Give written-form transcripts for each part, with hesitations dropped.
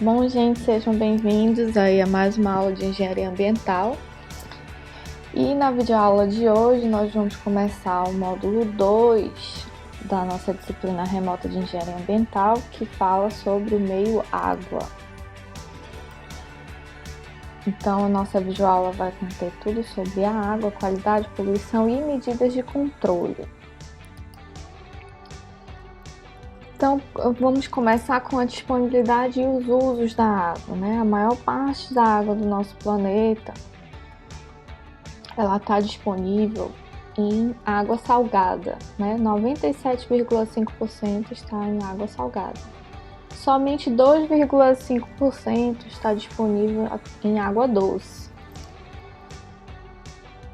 Bom, gente, sejam bem-vindos aí a mais uma aula de Engenharia Ambiental. E na videoaula de hoje nós vamos começar o módulo 2 da nossa disciplina remota de Engenharia Ambiental, que fala sobre o meio água. Então, a nossa videoaula vai conter tudo sobre a água, qualidade, poluição e medidas de controle. Então, vamos começar com a disponibilidade e os usos da água, né? A maior parte da água do nosso planeta, ela está disponível em água salgada, né? 97,5% está em água salgada. Somente 2,5% está disponível em água doce,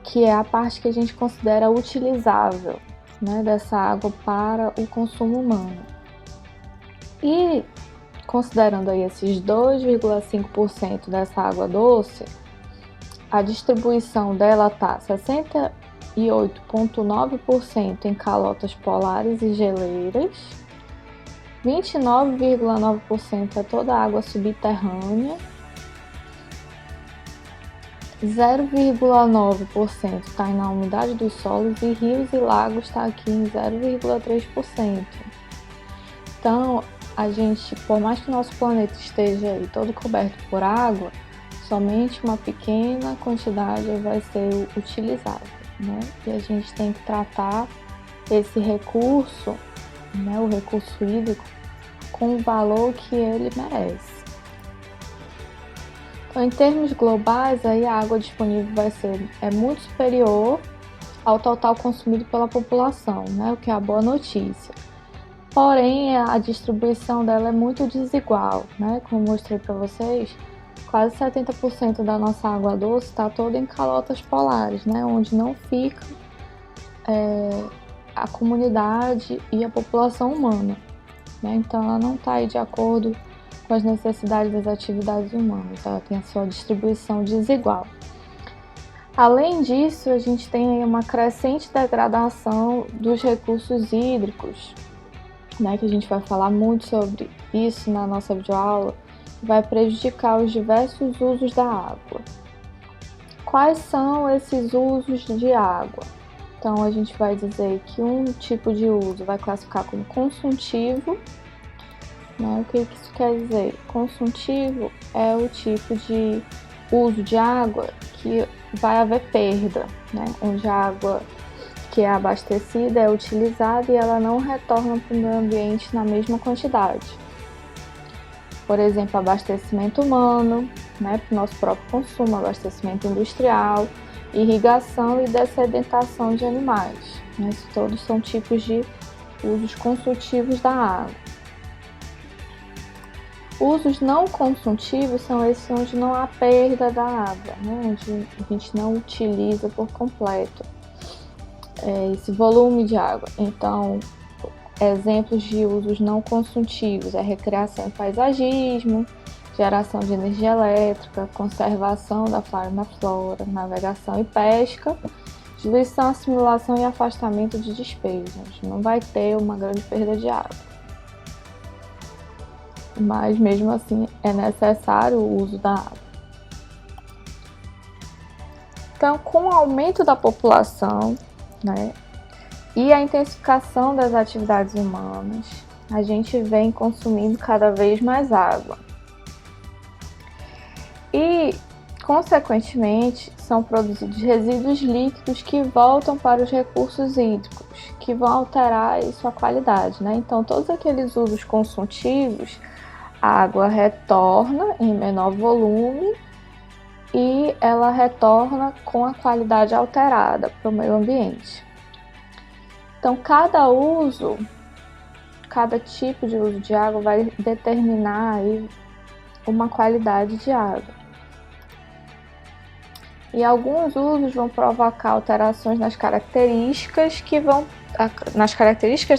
que é a parte que a gente considera utilizável, né, dessa água para o consumo humano. E considerando aí esses 2,5% dessa água doce, a distribuição dela está 68,9% em calotas polares e geleiras, 29,9% é toda a água subterrânea, 0,9% está na umidade dos solos e rios e lagos está aqui em 0,3%. Então, a gente, por mais que o nosso planeta esteja aí todo coberto por água, somente uma pequena quantidade vai ser utilizável, né? E a gente tem que tratar esse recurso, né, o recurso hídrico, com o valor que ele merece. Então, em termos globais, aí a água disponível é muito superior ao total consumido pela população, né, o que é a boa notícia. Porém, a distribuição dela é muito desigual, né? Como mostrei para vocês, quase 70% da nossa água doce está toda em calotas polares, né? Onde não fica a comunidade e a população humana, né? Então, ela não está aí de acordo com as necessidades das atividades humanas, ela tem a sua distribuição desigual. Além disso, a gente tem aí uma crescente degradação dos recursos hídricos, né, que a gente vai falar muito sobre isso na nossa videoaula, vai prejudicar os diversos usos da água. Quais são esses usos de água? Então, a gente vai dizer que um tipo de uso vai classificar como consultivo, né? O que isso quer dizer? Consultivo é o tipo de uso de água que vai haver perda, né? Onde a água que é abastecida é utilizada e ela não retorna para o meio ambiente na mesma quantidade. Por exemplo, abastecimento humano, né, para o nosso próprio consumo, abastecimento industrial, irrigação e dessedentação de animais. Né? Todos são tipos de usos consultivos da água. Usos não consultivos são esses onde não há perda da água, né? Onde a gente não utiliza por completo esse volume de água. Então, exemplos de usos não consultivos é recreação e paisagismo, geração de energia elétrica, conservação da fauna e flora, navegação e pesca, diluição, assimilação e afastamento de despejos. Não vai ter uma grande perda de água. Mas mesmo assim é necessário o uso da água. Então, com o aumento da população, né, e a intensificação das atividades humanas, a gente vem consumindo cada vez mais água. E, consequentemente, são produzidos resíduos líquidos que voltam para os recursos hídricos, que vão alterar aí sua qualidade, né? Então, todos aqueles usos consultivos, a água retorna em menor volume e ela retorna com a qualidade alterada para o meio ambiente. Então, cada tipo de uso de água vai determinar aí uma qualidade de água. E alguns usos vão provocar alterações nas características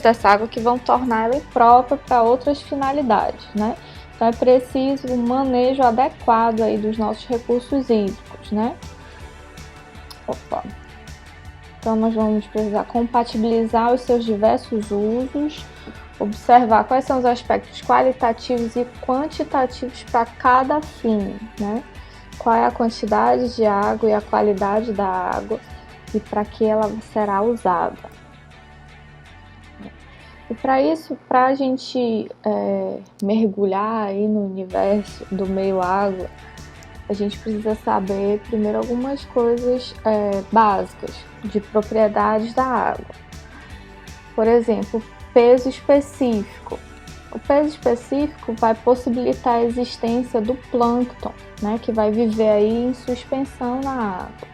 dessa água que vão torná-la imprópria para outras finalidades, né? Então é preciso um manejo adequado aí dos nossos recursos hídricos, né? Então nós vamos precisar compatibilizar os seus diversos usos, observar quais são os aspectos qualitativos e quantitativos para cada fim, né? Qual é a quantidade de água e a qualidade da água e para que ela será usada. E para isso, para a gente mergulhar aí no universo do meio água, a gente precisa saber primeiro algumas coisas básicas de propriedades da água. Por exemplo, peso específico. O peso específico vai possibilitar a existência do plâncton, né, que vai viver aí em suspensão na água.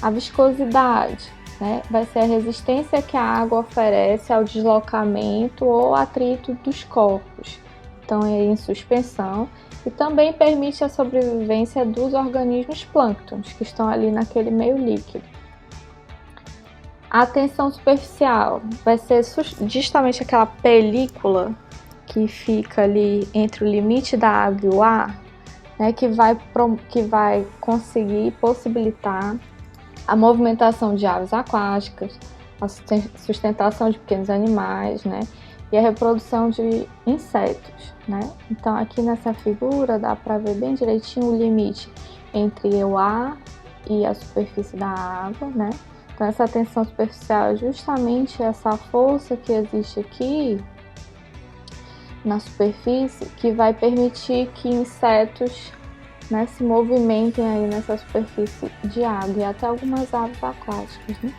A viscosidade, né, vai ser a resistência que a água oferece ao deslocamento ou atrito dos corpos, então é em suspensão, e também permite a sobrevivência dos organismos plânctons que estão ali naquele meio líquido. A tensão superficial vai ser justamente aquela película que fica ali entre o limite da água e o ar, né, que vai conseguir possibilitar a movimentação de aves aquáticas, a sustentação de pequenos animais, né, e a reprodução de insetos, né. Então aqui nessa figura dá para ver bem direitinho o limite entre o ar e a superfície da água, né. Então essa tensão superficial é justamente essa força que existe aqui na superfície que vai permitir que insetos, né, se movimentem aí nessa superfície de água e até algumas aves aquáticas, né?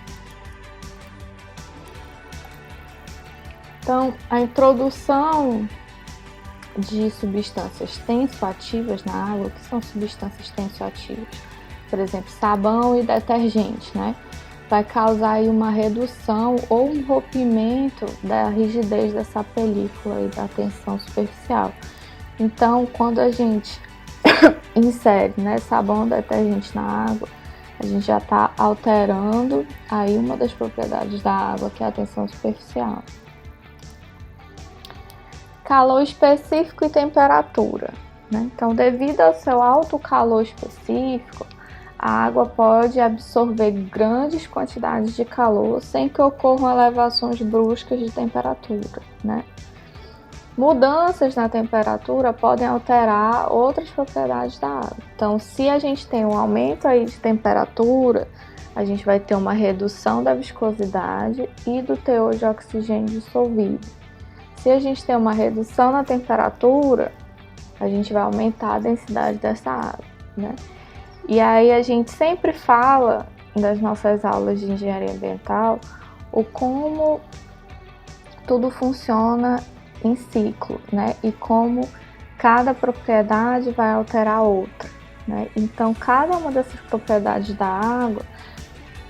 Então, a introdução de substâncias tensoativas na água, que são substâncias tensoativas, por exemplo, sabão e detergente, né? Vai causar aí uma redução ou um rompimento da rigidez dessa película e da tensão superficial. Então, quando a gente insere, né, sabão ou detergente na água, a gente já está alterando aí uma das propriedades da água, que é a tensão superficial. Calor específico e temperatura, né? Então, devido ao seu alto calor específico, a água pode absorver grandes quantidades de calor sem que ocorram elevações bruscas de temperatura, né? Mudanças na temperatura podem alterar outras propriedades da água. Então, se a gente tem um aumento aí de temperatura, a gente vai ter uma redução da viscosidade e do teor de oxigênio dissolvido. Se a gente tem uma redução na temperatura, a gente vai aumentar a densidade dessa água, né? E aí a gente sempre fala nas nossas aulas de engenharia ambiental o como tudo funciona em ciclo, né? E como cada propriedade vai alterar a outra, né? Então, cada uma dessas propriedades da água,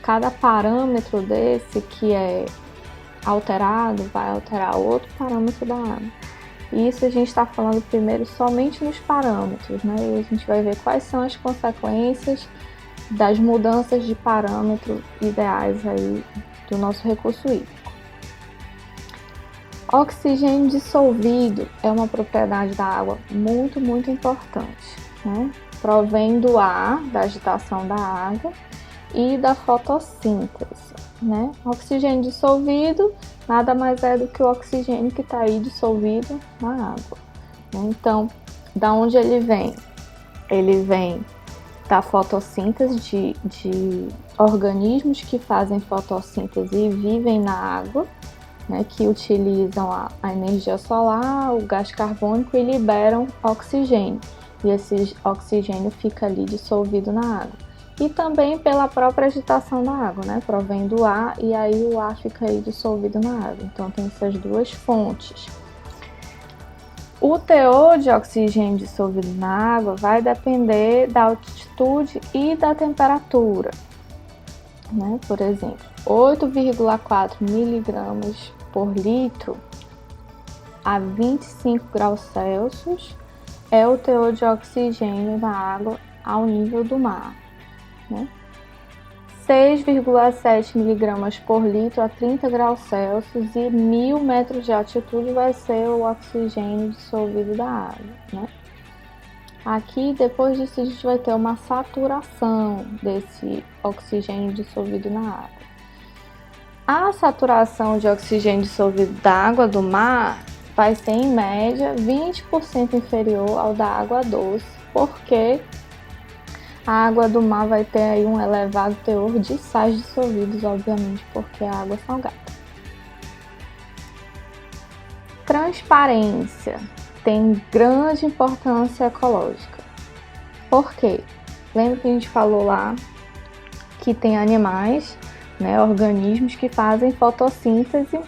cada parâmetro desse que é alterado, vai alterar outro parâmetro da água. E isso a gente está falando primeiro somente nos parâmetros, né? E a gente vai ver quais são as consequências das mudanças de parâmetros ideais aí do nosso recurso hídrico. Oxigênio dissolvido é uma propriedade da água muito, muito importante, né? Provém do ar, da agitação da água e da fotossíntese, né? Oxigênio dissolvido nada mais é do que o oxigênio que está aí dissolvido na água, né? Então, da onde ele vem? Ele vem da fotossíntese de organismos que fazem fotossíntese e vivem na água, né, que utilizam a energia solar, o gás carbônico e liberam oxigênio. E esse oxigênio fica ali dissolvido na água. E também pela própria agitação da água, né? Provém do ar e aí o ar fica aí dissolvido na água. Então tem essas duas fontes. O teor de oxigênio dissolvido na água vai depender da altitude e da temperatura, né? Por exemplo, 8,4 miligramas por litro a 25 graus Celsius é o teor de oxigênio na água ao nível do mar, né? 6,7 miligramas por litro a 30 graus Celsius e 1.000 metros de altitude vai ser o oxigênio dissolvido da água, né? Aqui, depois disso, a gente vai ter uma saturação desse oxigênio dissolvido na água. A saturação de oxigênio dissolvido da água do mar vai ser, em média, 20% inferior ao da água doce, porque a água do mar vai ter aí um elevado teor de sais dissolvidos, obviamente, porque é água salgada. Transparência tem grande importância ecológica. Por quê? Lembra que a gente falou lá que tem animais, né, organismos que fazem fotossíntese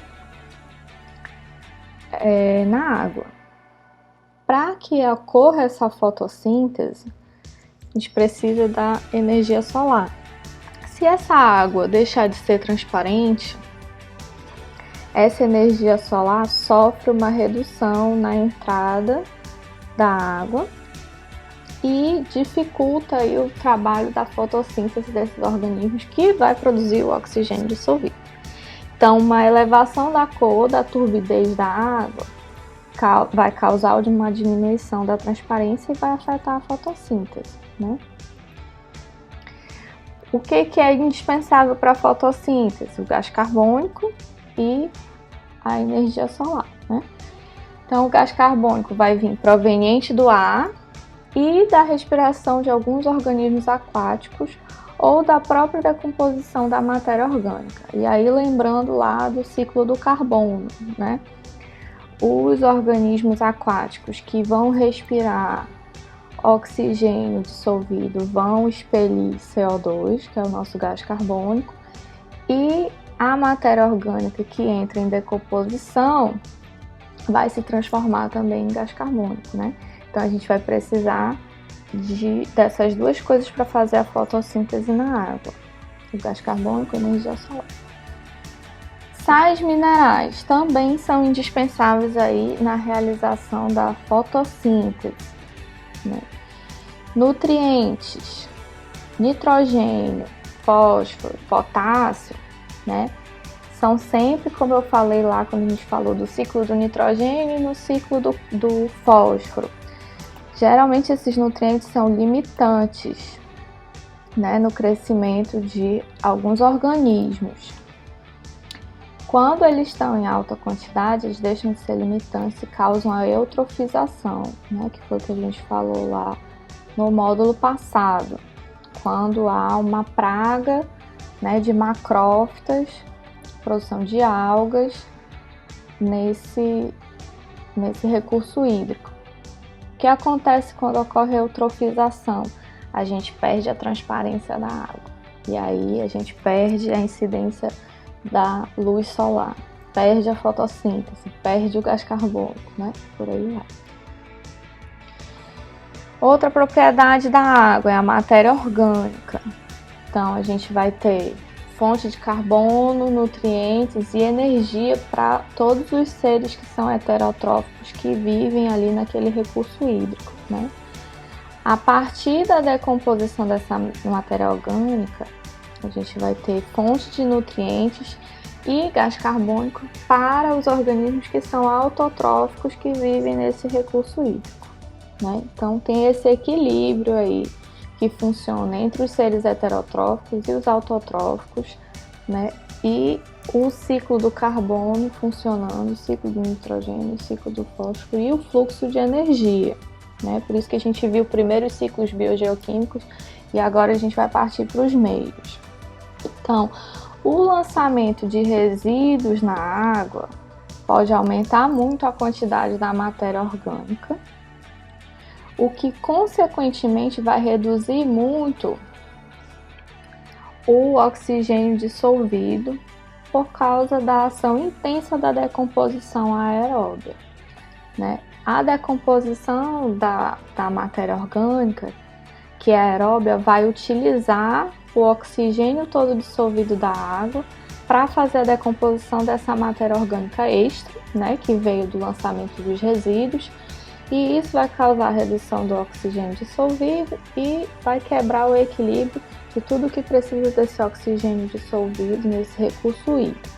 na água. Para que ocorra essa fotossíntese, a gente precisa da energia solar. Se essa água deixar de ser transparente, essa energia solar sofre uma redução na entrada da água e dificulta aí o trabalho da fotossíntese desses organismos, que vai produzir o oxigênio dissolvido. Então, uma elevação da cor, da turbidez da água, vai causar uma diminuição da transparência e vai afetar a fotossíntese, né? O que é indispensável para a fotossíntese? O gás carbônico e a energia solar, né? Então, o gás carbônico vai vir proveniente do ar e da respiração de alguns organismos aquáticos ou da própria decomposição da matéria orgânica. E aí, lembrando lá do ciclo do carbono, né? Os organismos aquáticos que vão respirar oxigênio dissolvido vão expelir CO2, que é o nosso gás carbônico, e a matéria orgânica que entra em decomposição vai se transformar também em gás carbônico, né? Então a gente vai precisar dessas duas coisas para fazer a fotossíntese na água: o gás carbônico e a energia solar. Sais minerais também são indispensáveis aí na realização da fotossíntese, né? Nutrientes, nitrogênio, fósforo, potássio, né? São sempre, como eu falei lá quando a gente falou do ciclo do nitrogênio e no ciclo do fósforo. Geralmente esses nutrientes são limitantes, né, no crescimento de alguns organismos. Quando eles estão em alta quantidade, eles deixam de ser limitantes e causam a eutrofização, né, que foi o que a gente falou lá no módulo passado, quando há uma praga, né, de macrófitas, produção de algas nesse recurso hídrico. O que acontece quando ocorre a eutrofização? A gente perde a transparência da água e aí a gente perde a incidência da luz solar, perde a fotossíntese, perde o gás carbônico, né? Por aí vai. Outra propriedade da água é a matéria orgânica. Então a gente vai ter fonte de carbono, nutrientes e energia para todos os seres que são heterotróficos, que vivem ali naquele recurso hídrico, né? A partir da decomposição dessa matéria orgânica, a gente vai ter fonte de nutrientes e gás carbônico para os organismos que são autotróficos, que vivem nesse recurso hídrico, né? Então tem esse equilíbrio aí que funciona entre os seres heterotróficos e os autotróficos, né? E o ciclo do carbono funcionando, o ciclo do nitrogênio, o ciclo do fósforo e o fluxo de energia, né? Por isso que a gente viu primeiro os ciclos biogeoquímicos e agora a gente vai partir para os meios. Então, o lançamento de resíduos na água pode aumentar muito a quantidade da matéria orgânica, o que consequentemente vai reduzir muito o oxigênio dissolvido por causa da ação intensa da decomposição aeróbia, né? A decomposição da matéria orgânica, que é aeróbia, vai utilizar o oxigênio todo dissolvido da água para fazer a decomposição dessa matéria orgânica extra, né, que veio do lançamento dos resíduos, e isso vai causar a redução do oxigênio dissolvido e vai quebrar o equilíbrio de tudo que precisa desse oxigênio dissolvido nesse recurso hídrico.